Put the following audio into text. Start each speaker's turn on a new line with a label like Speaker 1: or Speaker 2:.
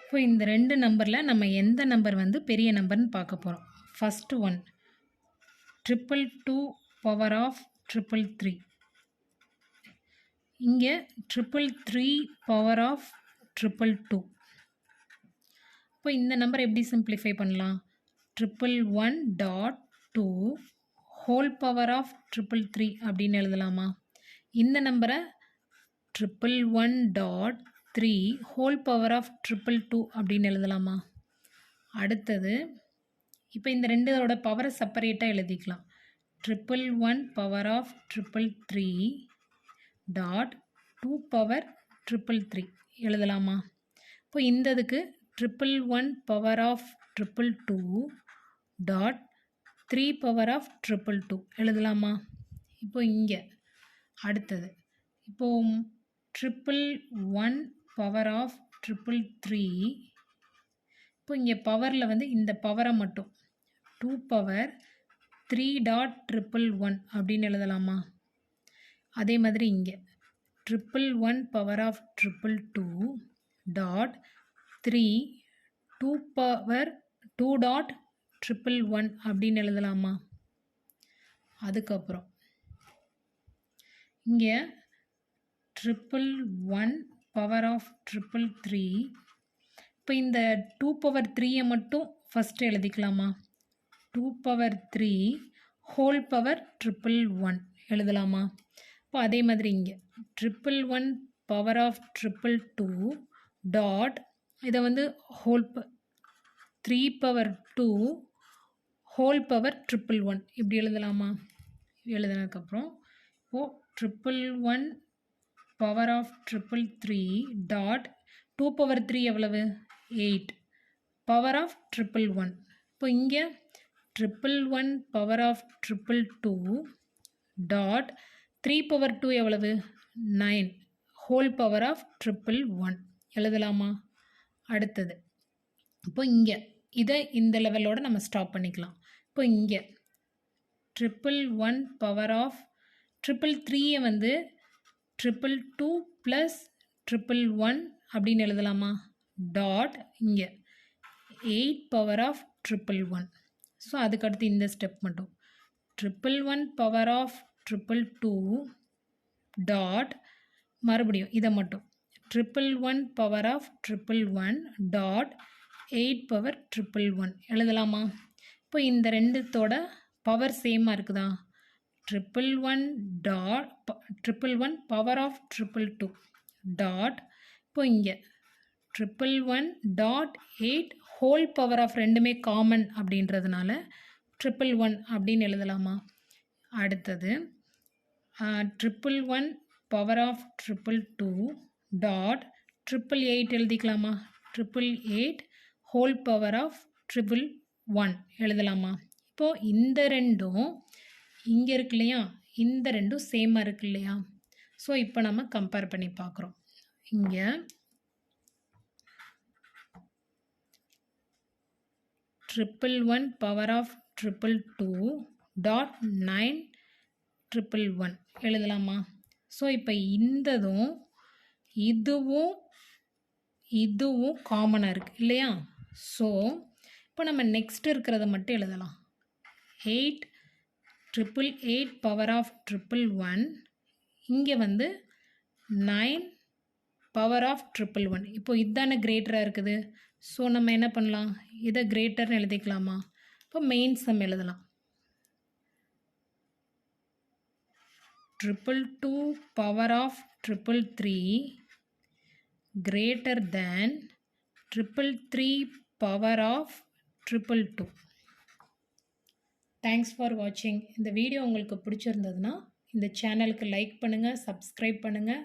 Speaker 1: இப்போ இந்த 2 நம்பரில் நம்ம எந்த நம்பர் வந்து பெரிய நம்பர்னு பார்க்க போகிறோம். First one 222 power of 333. இங்கே 333 பவர் ஆஃப் 222. இப்போ இந்த நம்பர் எப்படி சிம்பிளிஃபை பண்ணலாம்? 111.2 ஹோல் பவர் ஆஃப் 333 அப்படின்னு எழுதலாமா? இந்த நம்பரை 111.3 ஹோல் பவர் ஆஃப் 222 அப்படின்னு எழுதலாமா? அடுத்தது இப்போ இந்த ரெண்டோட பவரை செப்பரேட்டாக எழுதிக்கலாம். 111 பவர் ஆஃப் 333 டாட் 2 பவர் 333 எழுதலாமா? இப்போ இந்ததுக்கு 111 power of 222 dot 3 power of 222 எழுதலாமா? இப்போ இங்கே அடுத்தது இப்போ 111 பவர் ஆஃப் 333. இப்போ இங்கே பவரில் வந்து இந்த பவரை மட்டும் 2 பவர் 3 டாட் 111 அப்படின்னு எழுதலாமா? அதே மாதிரி இங்கே 111 power of 222 dot 3 2 power 2 dot 111 அப்படின்னு எழுதலாமா? அதுக்கப்புறம் இங்கே 111 பவர் ஆஃப் 333. இப்போ இந்த 2 பவர் 3ஐ மட்டும் ஃபஸ்ட்டு எழுதிக்கலாமா? 2 பவர் 3 ஹோல் பவர் 111 எழுதலாமா? இப்போ அதே மாதிரி இங்கே 111 பவர் ஆஃப் 222 டாட் இதை வந்து ஹோல் 3 பவர் 2 ஹோல் பவர் 111 இப்படி எழுதலாமா? எழுதினதுக்கப்புறம் இப்போது 111 பவர் ஆஃப் 333 டாட் 2 பவர் 3 எவ்வளவு? 8 பவர் ஆஃப் 111. இப்போ இங்கே 111 பவர் ஆஃப் 222 டாட் 3 பவர் 2 எவ்வளவு? 9 ஹோல் பவர் ஆஃப் 111 எழுதலாமா? அடுத்தது இப்போ இங்கே இதை இந்த லெவலோடு நம்ம ஸ்டாப் பண்ணிக்கலாம். இப்போ இங்கே 111 பவர் ஆஃப் 333ஐ வந்து 222 ப்ளஸ் 111 அப்படின்னு எழுதலாமா? டாட் இங்கே 8 பவர் ஆஃப் 111. ஸோ அதுக்கடுத்து இந்த ஸ்டெப் மட்டும் 111 பவர் ஆஃப் 222 டாட் மறுபடியும் இதை மட்டும் 111 பவர் ஆஃப் 111 டாட் 8 பவர் 111 எழுதலாமா? இப்போ இந்த ரெண்டுத்தோட பவர் சேமாக இருக்குதா? 111 பவர் ஆஃப் 222 டாட் இப்போ இங்கே 111 டாட் 8 ஹோல் பவர் ஆஃப் ரெண்டுமே காமன் அப்படின்றதுனால 111 அப்படின்னு எழுதலாமா? அடுத்தது 111 பவர் ஆஃப் 222 டாட் 888 எழுதிக்கலாமா? 888 ஹோல் பவர் ஆஃப் 111 எழுதலாமா? இப்போது இந்த ரெண்டும் இங்கே இருக்கு இல்லையா? இந்த ரெண்டும் சேமாக இருக்கு இல்லையா? ஸோ இப்போ நம்ம கம்பேர் பண்ணி பார்க்குறோம். இங்கே 111 பவர் ஆஃப் 222 டாட் 9 எழுதலாமா? ஸோ இப்போ இந்ததும் இதுவும் காமனாக இருக்குது இல்லையா? ஸோ இப்போ நம்ம நெக்ஸ்ட் இருக்கிறத மட்டும் எழுதலாம். 888 பவர் ஆஃப் 111 இங்கே வந்து 9 பவர் ஆஃப் 111. இப்போ இதுதானே கிரேட்டராக இருக்குது. ஸோ நம்ம என்ன பண்ணலாம்? இதை கிரேட்டர்னு எழுதிக்கலாமா? இப்போ மெயின் சம் எழுதலாம். 222 power of 333 greater than 333 power of 222. Thanks for வாட்சிங். இந்த வீடியோ உங்களுக்கு பிடிச்சிருந்ததுன்னா இந்த சேனலுக்கு லைக் பண்ணுங்கள், சப்ஸ்கிரைப் பண்ணுங்கள்.